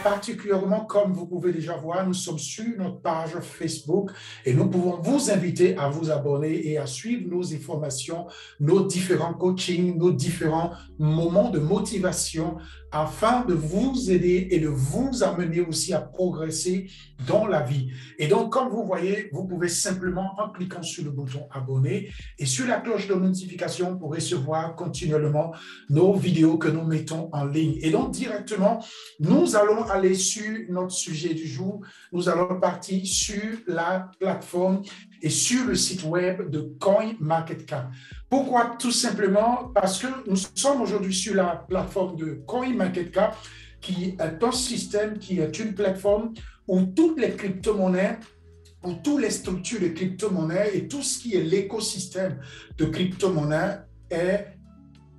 particulièrement, comme vous pouvez déjà voir, nous sommes sur notre page Facebook et nous pouvons vous inviter à vous abonner et à suivre nos informations, nos différents coachings, nos différents moments de motivation afin de vous aider et de vous amener aussi à progresser dans la vie. Et donc, comme vous voyez, vous pouvez simplement, en cliquant sur le bouton abonner et sur la cloche de notification pour recevoir continuellement nos vidéos que nous mettons en ligne. Et donc, directement, nous allons aller sur notre sujet du jour. Nous allons partir sur la plateforme et sur le site web de CoinMarketCap. Pourquoi? Tout simplement parce que nous sommes aujourd'hui sur la plateforme de CoinMarketCap, qui est un système, qui est une plateforme où toutes les crypto-monnaies, où toutes les structures de crypto-monnaies et tout ce qui est l'écosystème de crypto-monnaies est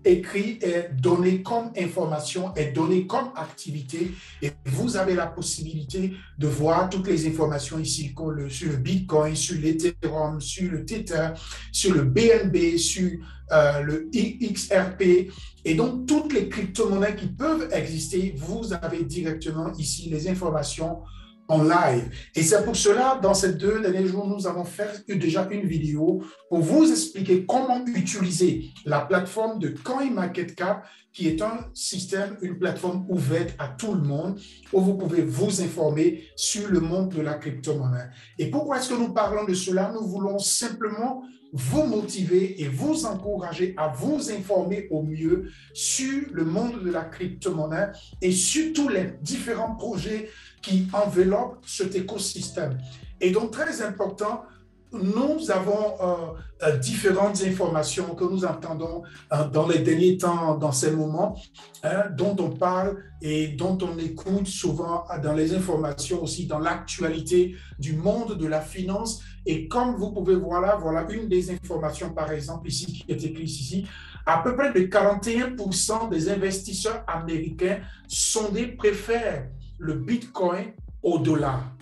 écrit, est donné comme information, est donné comme activité, et vous avez la possibilité de voir toutes les informations ici sur le Bitcoin, sur l'Ethereum, sur le Tether, sur le BNB, sur le XRP, et donc toutes les crypto-monnaies qui peuvent exister, vous avez directement ici les informations en live. Et c'est pour cela, dans ces 2 derniers jours, nous avons fait déjà une vidéo pour vous expliquer comment utiliser la plateforme de CoinMarketCap, qui est un système, une plateforme ouverte à tout le monde, où vous pouvez vous informer sur le monde de la crypto-monnaie. Et pourquoi est-ce que nous parlons de cela? Nous voulons simplement vous motiver et vous encourager à vous informer au mieux sur le monde de la crypto-monnaie et sur tous les différents projets qui enveloppent cet écosystème. Et donc, très important, nous avons différentes informations que nous entendons dans les derniers temps, dans ces moments, dont on parle et dont on écoute souvent dans les informations aussi, dans l'actualité du monde de la finance. Et comme vous pouvez voir là, voilà une des informations, par exemple, ici, qui est écrite ici, à peu près de 41% des investisseurs américains sondés préfèrent le Bitcoin au dollar.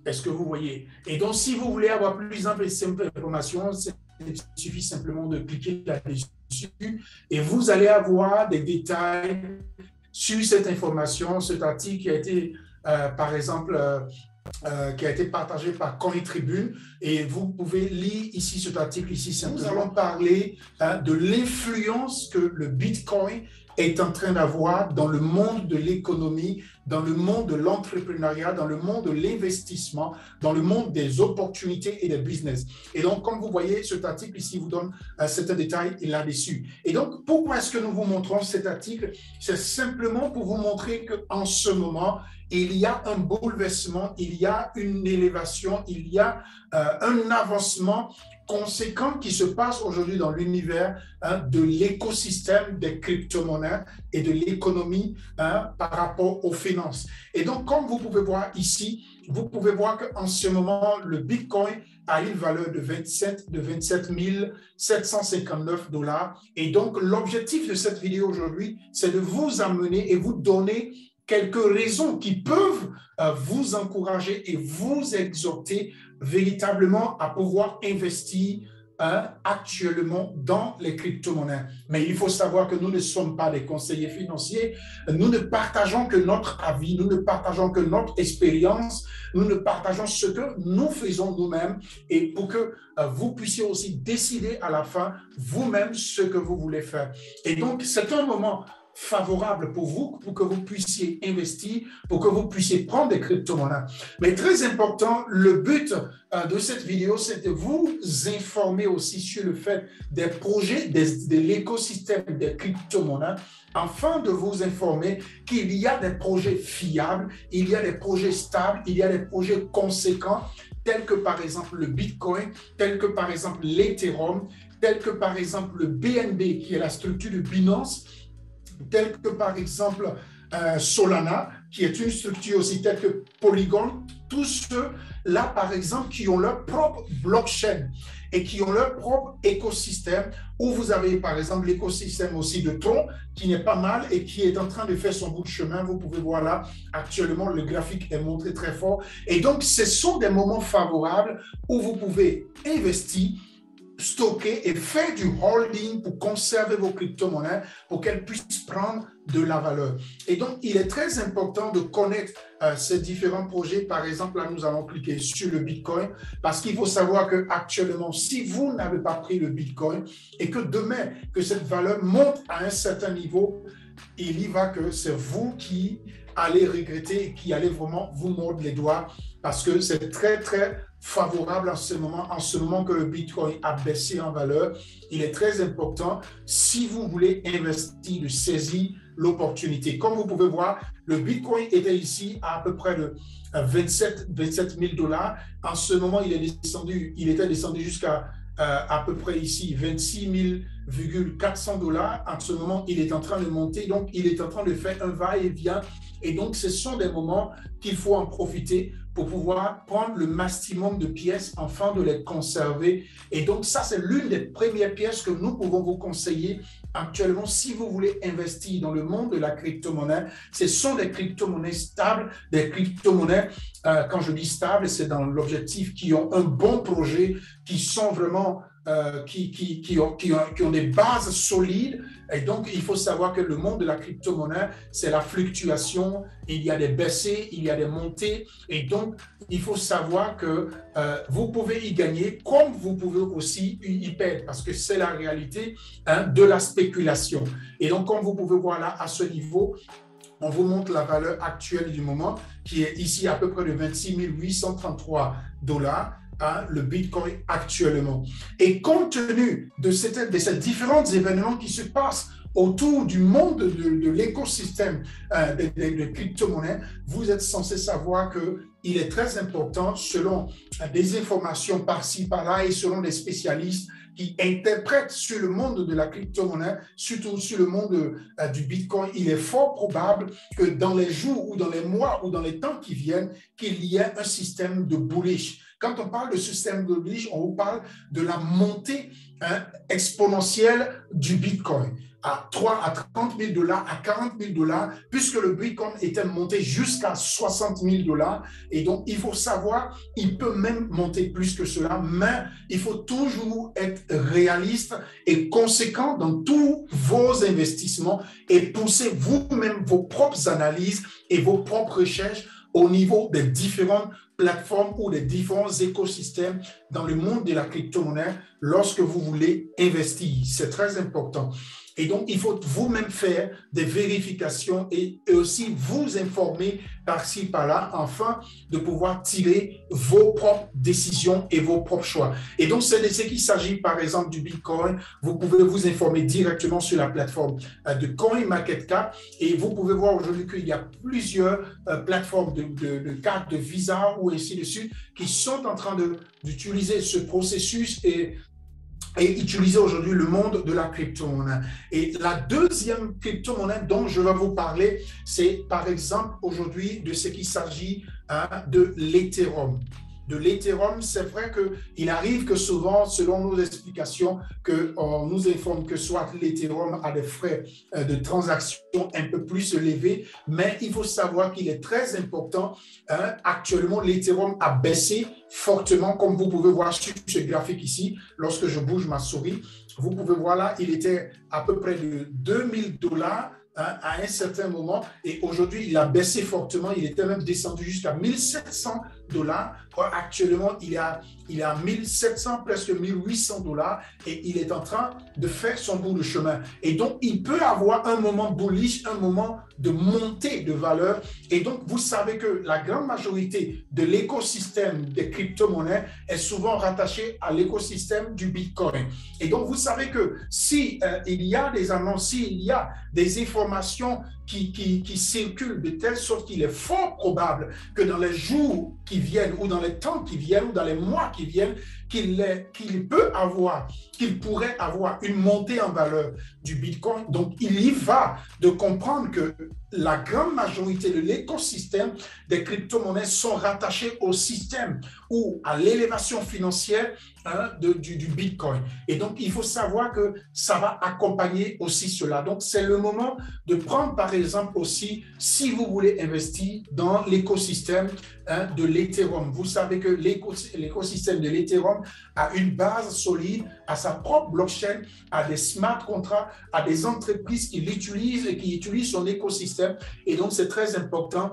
Est-ce que vous voyez? Et donc, si vous voulez avoir plus d'informations, il suffit simplement de cliquer là-dessus et vous allez avoir des détails sur cette information, cet article qui a été, par exemple, qui a été partagé par CoinTribune, et vous pouvez lire ici cet article ici. Nous allons parler de l'influence que le Bitcoin est en train d'avoir dans le monde de l'économie, dans le monde de l'entrepreneuriat, dans le monde de l'investissement, dans le monde des opportunités et des business. Et donc, comme vous voyez, cet article ici vous donne certains détails là-dessus. Et donc, pourquoi est-ce que nous vous montrons cet article? C'est simplement pour vous montrer qu'en ce moment, il y a un bouleversement, il y a une élévation, il y a un avancement conséquent qui se passe aujourd'hui dans l'univers de l'écosystème des crypto-monnaies et de l'économie par rapport aux finances. Et donc, comme vous pouvez voir ici, vous pouvez voir qu'en ce moment, le Bitcoin a une valeur de 27 759 $. Et donc, l'objectif de cette vidéo aujourd'hui, c'est de vous amener et vous donner quelques raisons qui peuvent vous encourager et vous exhorter véritablement à pouvoir investir actuellement dans les crypto-monnaies. Mais il faut savoir que nous ne sommes pas des conseillers financiers, nous ne partageons que notre avis, nous ne partageons que notre expérience, nous ne partageons ce que nous faisons nous-mêmes, et pour que vous puissiez aussi décider à la fin vous-même ce que vous voulez faire. Et donc, c'est un moment favorable pour vous, pour que vous puissiez investir, pour que vous puissiez prendre des crypto-monnaies. Mais très important, le but de cette vidéo, c'est de vous informer aussi sur le fait des projets de l'écosystème des crypto-monnaies, afin de vous informer qu'il y a des projets fiables, il y a des projets stables, il y a des projets conséquents, tels que par exemple le Bitcoin, tels que par exemple l'Ethereum, tels que par exemple le BNB, qui est la structure de Binance, tels que par exemple Solana, qui est une structure aussi telle que Polygon, tous ceux-là par exemple qui ont leur propre blockchain et qui ont leur propre écosystème, où vous avez par exemple l'écosystème aussi de Tron, qui n'est pas mal et qui est en train de faire son bout de chemin. Vous pouvez voir là, actuellement le graphique est montré très fort. Et donc ce sont des moments favorables où vous pouvez investir stocker et faire du holding pour conserver vos crypto-monnaies pour qu'elles puissent prendre de la valeur. Et donc, il est très important de connaître ces différents projets. Par exemple, là, nous allons cliquer sur le Bitcoin parce qu'il faut savoir qu'actuellement, si vous n'avez pas pris le Bitcoin et que demain, que cette valeur monte à un certain niveau, il y va que c'est vous qui allez regretter et qui allez vraiment vous mordre les doigts parce que c'est très, très favorable en ce moment que le Bitcoin a baissé en valeur. Il est très important, si vous voulez investir, de saisir l'opportunité. Comme vous pouvez voir, le Bitcoin était ici à peu près de 27 000 dollars. En ce moment, il était descendu jusqu'à à peu près ici 26 400 dollars. En ce moment, il est en train de monter, donc il est en train de faire un va-et-vient. Et donc, ce sont des moments qu'il faut en profiter pour pouvoir prendre le maximum de pièces afin de les conserver. Et donc, ça, c'est l'une des premières pièces que nous pouvons vous conseiller actuellement si vous voulez investir dans le monde de la crypto-monnaie. Ce sont des crypto-monnaies stables, des crypto-monnaies, quand je dis stable, c'est dans l'objectif qui ont un bon projet, qui sont vraiment qui ont des bases solides. Et donc, il faut savoir que le monde de la crypto-monnaie, c'est la fluctuation. Il y a des baissées, il y a des montées. Et donc, il faut savoir que vous pouvez y gagner comme vous pouvez aussi y perdre parce que c'est la réalité de la spéculation. Et donc, comme vous pouvez voir là, à ce niveau, on vous montre la valeur actuelle du moment qui est ici à peu près de 26 833 dollars. Le Bitcoin actuellement. Et compte tenu de ces différents événements qui se passent autour du monde de l'écosystème des crypto-monnaies, vous êtes censé savoir qu'il est très important, selon des informations par-ci, par-là et selon des spécialistes qui interprètent sur le monde de la crypto-monnaie, surtout sur le monde du Bitcoin, il est fort probable que dans les jours ou dans les mois ou dans les temps qui viennent, qu'il y ait un système de bullish. Quand on parle de système de bullish, on vous parle de la montée exponentielle du Bitcoin à 30 000 dollars, à 40 000 dollars, puisque le Bitcoin était monté jusqu'à 60 000 dollars. Et donc, il faut savoir, il peut même monter plus que cela, mais il faut toujours être réaliste et conséquent dans tous vos investissements et pousser vous-même vos propres analyses et vos propres recherches au niveau des différentes plateformes ou des différents écosystèmes dans le monde de la crypto-monnaie lorsque vous voulez investir. C'est très important. Et donc, il faut vous-même faire des vérifications et aussi vous informer par-ci, par-là, afin de pouvoir tirer vos propres décisions et vos propres choix. Et donc, c'est de ce qu'il s'agit, par exemple, du Bitcoin. Vous pouvez vous informer directement sur la plateforme de CoinMarketCap et vous pouvez voir aujourd'hui qu'il y a plusieurs plateformes de cartes de Visa ou ainsi de suite qui sont en train d'utiliser ce processus et utiliser aujourd'hui le monde de la crypto-monnaie. Et la deuxième crypto-monnaie dont je vais vous parler, c'est par exemple aujourd'hui de ce qu'il s'agit de l'Ethereum. De l'Ethereum, c'est vrai qu'il arrive que souvent, selon nos explications, qu'on nous informe que soit l'Ethereum a des frais de transaction un peu plus élevés, mais il faut savoir qu'il est très important. Actuellement, l'Ethereum a baissé fortement, comme vous pouvez voir sur ce graphique ici, lorsque je bouge ma souris. Vous pouvez voir là, il était à peu près de 2000 dollars à un certain moment et aujourd'hui il a baissé fortement, il était même descendu jusqu'à 1700 dollars. Actuellement il est à 1700, presque 1800 dollars et il est en train de faire son bout de chemin. Et donc il peut avoir un moment bullish, un moment de montée de valeur. Et donc vous savez que la grande majorité de l'écosystème des crypto-monnaies est souvent rattachée à l'écosystème du Bitcoin. Et donc vous savez que si il y a des annonces, s'il y a des informations qui circulent de telle sorte qu'il est fort probable que dans les jours qui viennent ou dans les temps qui viennent ou dans les mois qui viennent, qu'il pourrait avoir une montée en valeur du Bitcoin. Donc, il y va de comprendre que la grande majorité de l'écosystème des crypto-monnaies sont rattachés au système ou à l'élévation financière du Bitcoin. Et donc, il faut savoir que ça va accompagner aussi cela. Donc, c'est le moment de prendre, par exemple, aussi, si vous voulez investir dans l'écosystème de l'Ethereum. Vous savez que l'écosystème de l'Ethereum à une base solide, à sa propre blockchain, à des smart contracts, à des entreprises qui l'utilisent et qui utilisent son écosystème. Et donc, c'est très important,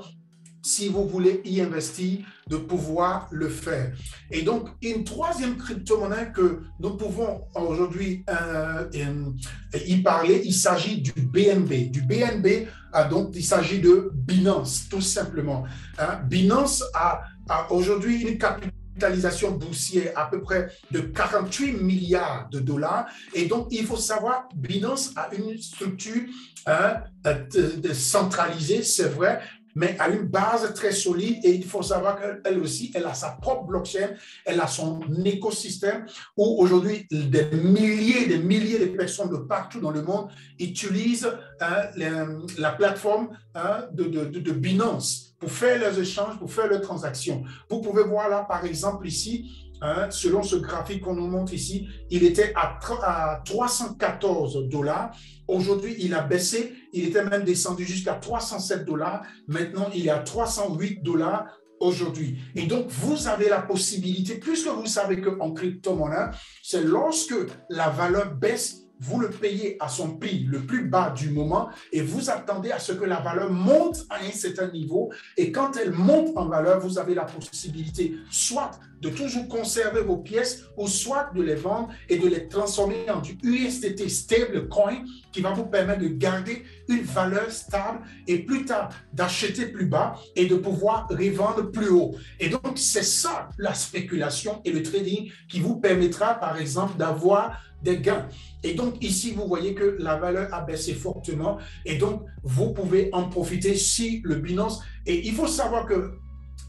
si vous voulez y investir, de pouvoir le faire. Et donc, une troisième crypto-monnaie que nous pouvons aujourd'hui y parler, il s'agit du BNB. Du BNB, donc il s'agit de Binance, tout simplement. Binance a aujourd'hui une capitalisation boursière à peu près de 48 milliards de dollars. Et donc, il faut savoir, Binance a une structure centralisée, c'est vrai, mais à une base très solide, et il faut savoir qu'elle aussi, elle a sa propre blockchain, elle a son écosystème où aujourd'hui des milliers de personnes de partout dans le monde utilisent la plateforme de Binance pour faire leurs échanges, pour faire leurs transactions. Vous pouvez voir là, par exemple, ici, selon ce graphique qu'on nous montre ici, il était à 314 dollars. Aujourd'hui, il a baissé. Il était même descendu jusqu'à 307 dollars. Maintenant, il est à 308 dollars aujourd'hui. Et donc, vous avez la possibilité, puisque vous savez qu'en crypto-monnaie, c'est lorsque la valeur baisse, vous le payez à son prix le plus bas du moment et vous attendez à ce que la valeur monte à un certain niveau. Et quand elle monte en valeur, vous avez la possibilité soit de toujours conserver vos pièces ou soit de les vendre et de les transformer en du USDT stablecoin qui va vous permettre de garder une valeur stable et plus tard d'acheter plus bas et de pouvoir revendre plus haut. Et donc, c'est ça la spéculation et le trading qui vous permettra, par exemple, d'avoir des gains. Et donc, ici, vous voyez que la valeur a baissé fortement et donc, vous pouvez en profiter si le Binance. Et il faut savoir que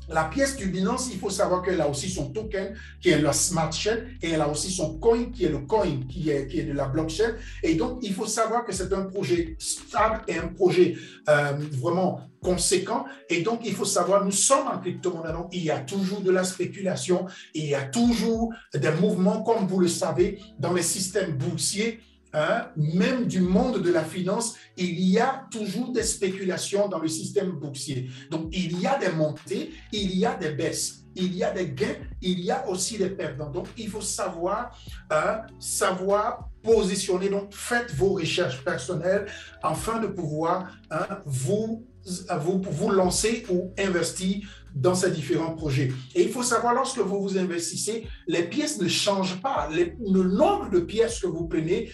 la pièce du Binance, il faut savoir qu'elle a aussi son token qui est la Smart Chain et elle a aussi son coin qui est le coin qui est de la blockchain. Et donc, il faut savoir que c'est un projet stable et un projet vraiment conséquent. Et donc, il faut savoir, nous sommes en crypto-monnaie, donc il y a toujours de la spéculation, il y a toujours des mouvements, comme vous le savez, dans les systèmes boursiers. Même du monde de la finance, il y a toujours des spéculations dans le système boursier. Donc, il y a des montées, il y a des baisses, il y a des gains, il y a aussi des perdants. Donc, il faut savoir positionner. Donc, faites vos recherches personnelles afin de pouvoir vous lancer ou investir dans ces différents projets. Et il faut savoir, lorsque vous vous investissez, les pièces ne changent pas. Le nombre de pièces que vous prenez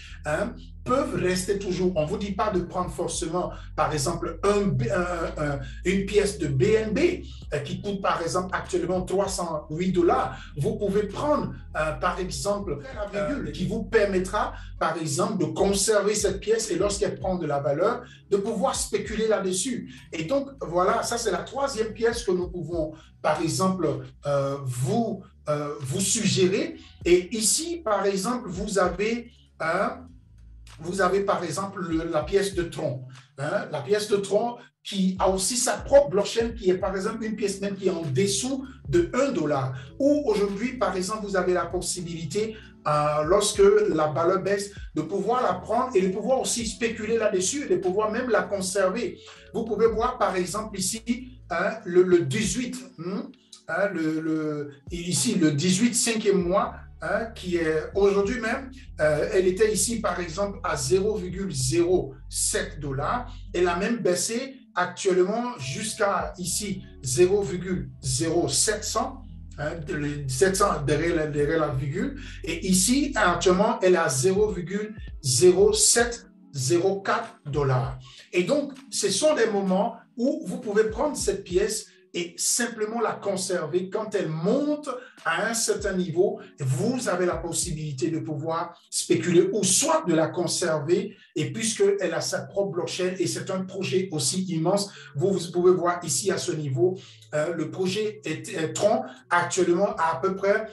peuvent rester toujours. On ne vous dit pas de prendre forcément, par exemple, une pièce de BNB qui coûte, par exemple, actuellement 308 dollars. Vous pouvez prendre, par exemple, la virgule qui vous permettra, par exemple, de conserver cette pièce et lorsqu'elle prend de la valeur, de pouvoir spéculer là-dessus. Et donc, voilà, ça c'est la troisième pièce que nous pouvons, par exemple, vous suggérer. Et ici, par exemple, vous avez par exemple la pièce de Tron. La pièce de Tron qui a aussi sa propre blockchain qui est par exemple une pièce même qui est en dessous de 1 dollar. Ou aujourd'hui, par exemple, vous avez la possibilité, lorsque la valeur baisse, de pouvoir la prendre et de pouvoir aussi spéculer là-dessus et de pouvoir même la conserver. Vous pouvez voir par exemple ici le 18, ici le 18 cinquième mois, qui est aujourd'hui même, elle était ici par exemple à 0,07 dollars. Elle a même baissé actuellement jusqu'à ici 0,0700. 700 derrière la virgule. Et ici, actuellement, elle est à 0,0704 dollars. Et donc, ce sont des moments où vous pouvez prendre cette pièce et simplement la conserver. Quand elle monte à un certain niveau, vous avez la possibilité de pouvoir spéculer ou soit de la conserver. Et puisqu'elle a sa propre blockchain et c'est un projet aussi immense, vous pouvez voir ici à ce niveau, le projet Tron actuellement à peu près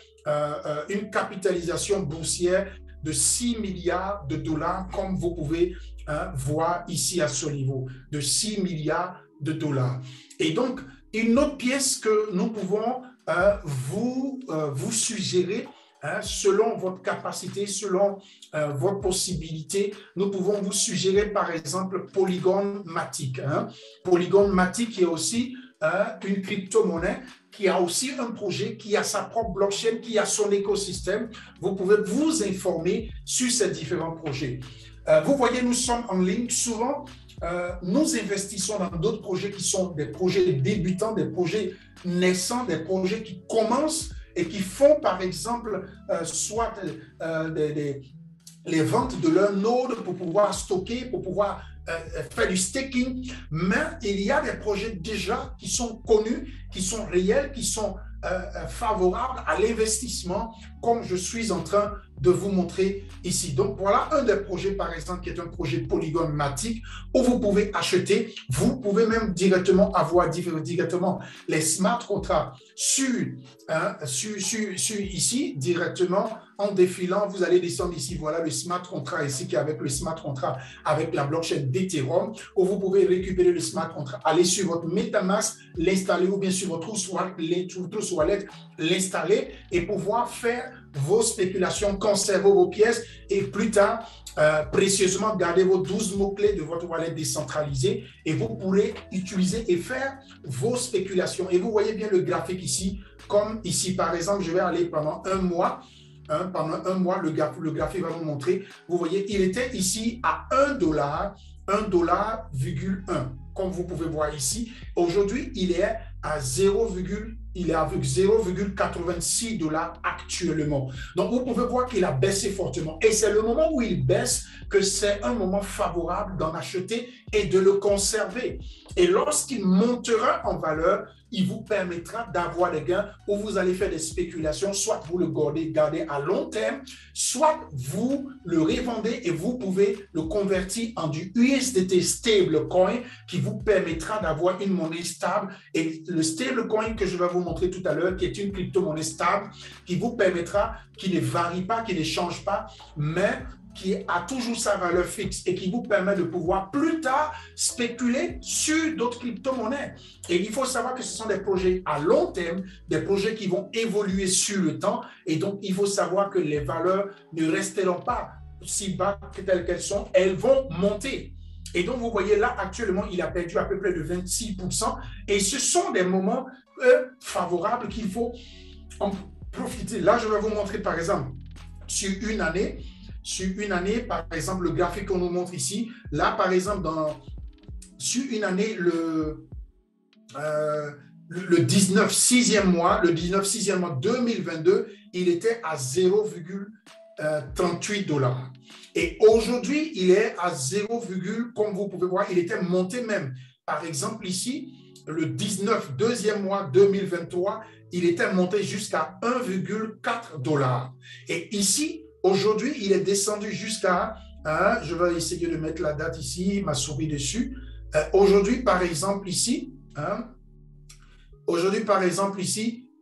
une capitalisation boursière de 6 milliards de dollars, comme vous pouvez voir ici à ce niveau, de 6 milliards de dollars. Et donc, une autre pièce que nous pouvons vous suggérer, selon votre capacité, selon votre possibilité, nous pouvons vous suggérer par exemple Polygon Matic. Polygon Matic qui est aussi une crypto-monnaie qui a aussi un projet, qui a sa propre blockchain, qui a son écosystème. Vous pouvez vous informer sur ces différents projets. Vous voyez, nous sommes en ligne. Souvent, nous investissons dans d'autres projets qui sont des projets débutants, des projets naissants, des projets qui commencent et qui font, par exemple, soit les ventes de leur node pour pouvoir stocker, pour pouvoir faire du staking, mais il y a des projets déjà qui sont connus, qui sont réels, qui sont favorables à l'investissement, comme je suis en train de vous montrer ici. Donc voilà un des projets, par exemple, qui est un projet Polygon Matic, où vous pouvez acheter, vous pouvez même directement avoir directement les smart contracts ici, directement en défilant. Vous allez descendre ici, voilà le smart contract ici, qui est avec le smart contract avec la blockchain d'Ethereum, où vous pouvez récupérer le smart contract, aller sur votre MetaMask, l'installer, ou bien sur votre Trust Wallet, l'installer et pouvoir faire vos spéculations, conserver vos pièces et plus tard, précieusement garder vos 12 mots-clés de votre wallet décentralisé et vous pourrez utiliser et faire vos spéculations. Et vous voyez bien le graphique ici, comme ici par exemple, je vais aller pendant un mois. Pendant un mois, le graphique va vous montrer. Vous voyez, il était ici à $1, $1,1, comme vous pouvez voir ici. Aujourd'hui, il est à 0,86 $ actuellement. Donc, vous pouvez voir qu'il a baissé fortement. Et c'est le moment où il baisse que c'est un moment favorable d'en acheter et de le conserver. Et lorsqu'il montera en valeur, il vous permettra d'avoir des gains où vous allez faire des spéculations, soit vous le gardez à long terme, soit vous le revendez et vous pouvez le convertir en du USDT stablecoin qui vous permettra d'avoir une monnaie stable. Et le stablecoin que je vais vous montrer tout à l'heure, qui est une crypto-monnaie stable, qui vous permettra, qui ne varie pas, qui ne change pas, mais qui a toujours sa valeur fixe et qui vous permet de pouvoir plus tard spéculer sur d'autres crypto-monnaies. Et il faut savoir que ce sont des projets à long terme, des projets qui vont évoluer sur le temps. Et donc, il faut savoir que les valeurs ne resteront pas si bas que telles qu'elles sont, elles vont monter. Et donc, vous voyez là, actuellement, il a perdu à peu près de 26%. Et ce sont des moments favorables qu'il faut en profiter. Là, je vais vous montrer, par exemple, sur une année, par exemple, le graphique qu'on nous montre ici, là, par exemple, sur une année, le 19 sixième mois 2022, il était à 0,38 $. Et aujourd'hui, il est à 0, comme vous pouvez voir, il était monté même. Par exemple, ici, le 19 deuxième mois 2023, il était monté jusqu'à 1,4 $. Et ici, aujourd'hui, il est descendu jusqu'à, je vais essayer de mettre la date ici, ma souris dessus. Aujourd'hui, par exemple, ici,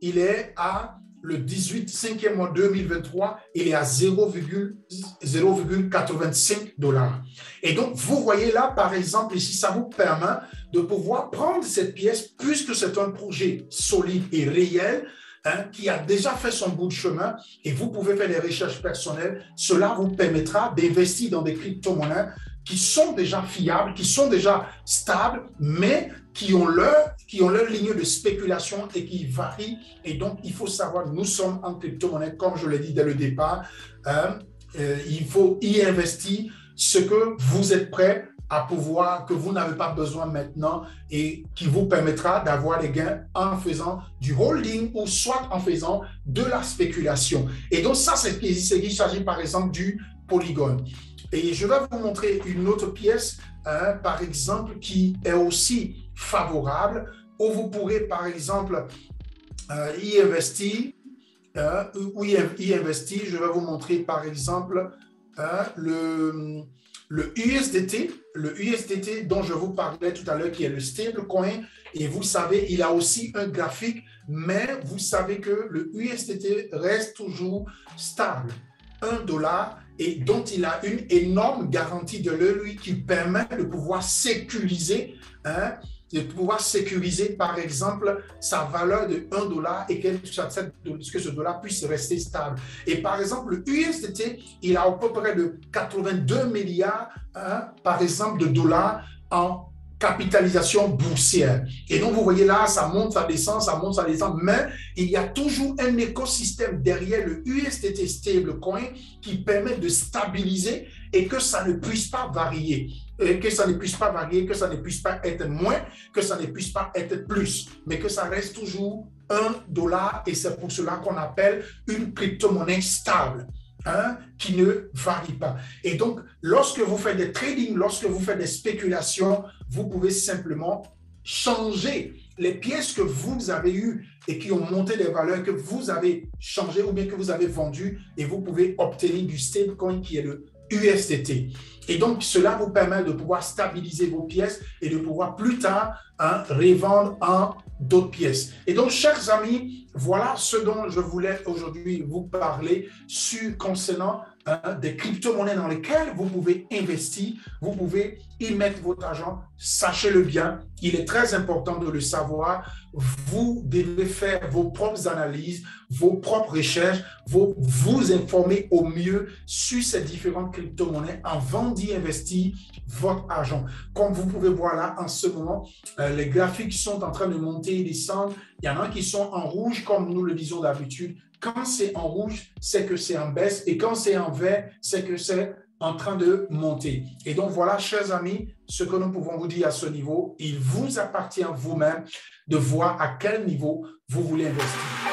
il est à le 5e mois 2023, il est à 0,85 $. Et donc, vous voyez là, par exemple, ici, ça vous permet de pouvoir prendre cette pièce, puisque c'est un projet solide et réel, qui a déjà fait son bout de chemin et vous pouvez faire des recherches personnelles. Cela vous permettra d'investir dans des crypto-monnaies qui sont déjà fiables, qui sont déjà stables, mais qui ont leur ligne de spéculation et qui varient. Et donc, il faut savoir, nous sommes en crypto-monnaie, comme je l'ai dit dès le départ, il faut y investir ce que vous êtes prêt à pouvoir, que vous n'avez pas besoin maintenant et qui vous permettra d'avoir des gains en faisant du holding ou soit en faisant de la spéculation. Et donc ça, c'est il s'agit par exemple du Polygon. Et je vais vous montrer une autre pièce, par exemple, qui est aussi favorable, où vous pourrez par exemple y investir. Je vais vous montrer par exemple le USDT dont je vous parlais tout à l'heure, qui est le stablecoin. Et vous savez, il a aussi un graphique, mais vous savez que le USDT reste toujours stable. $1 et dont il a une énorme garantie de lui qui permet de pouvoir sécuriser, par exemple sa valeur de $1 et que ce dollar puisse rester stable. Et par exemple, le USDT, il a à peu près de 82 milliards, par exemple, de dollars en capitalisation boursière. Et donc, vous voyez là, ça monte, ça descend, ça monte, ça descend, mais il y a toujours un écosystème derrière le USDT stablecoin qui permet de stabiliser et que ça ne puisse pas varier. Que ça ne puisse pas varier, que ça ne puisse pas être moins, que ça ne puisse pas être plus, mais que ça reste toujours $1 et c'est pour cela qu'on appelle une crypto-monnaie stable. Qui ne varie pas. Et donc, lorsque vous faites des trading, lorsque vous faites des spéculations, vous pouvez simplement changer les pièces que vous avez eues et qui ont monté des valeurs que vous avez changées ou bien que vous avez vendues et vous pouvez obtenir du stablecoin qui est le USDT. Et donc, cela vous permet de pouvoir stabiliser vos pièces et de pouvoir plus tard revendre en d'autres pièces. Et donc, chers amis, voilà ce dont je voulais aujourd'hui vous parler concernant des crypto-monnaies dans lesquelles vous pouvez investir, vous pouvez y mettre votre argent. Sachez-le bien, il est très important de le savoir. Vous devez faire vos propres analyses, vos propres recherches, vous informer au mieux sur ces différentes crypto-monnaies avant d'y investir votre argent. Comme vous pouvez voir là, en ce moment, les graphiques sont en train de monter et descendre. Il y en a qui sont en rouge, comme nous le disons d'habitude. Quand c'est en rouge, c'est que c'est en baisse. Et quand c'est en vert, c'est que c'est en train de monter. Et donc, voilà, chers amis, ce que nous pouvons vous dire à ce niveau. Il vous appartient vous-même de voir à quel niveau vous voulez investir.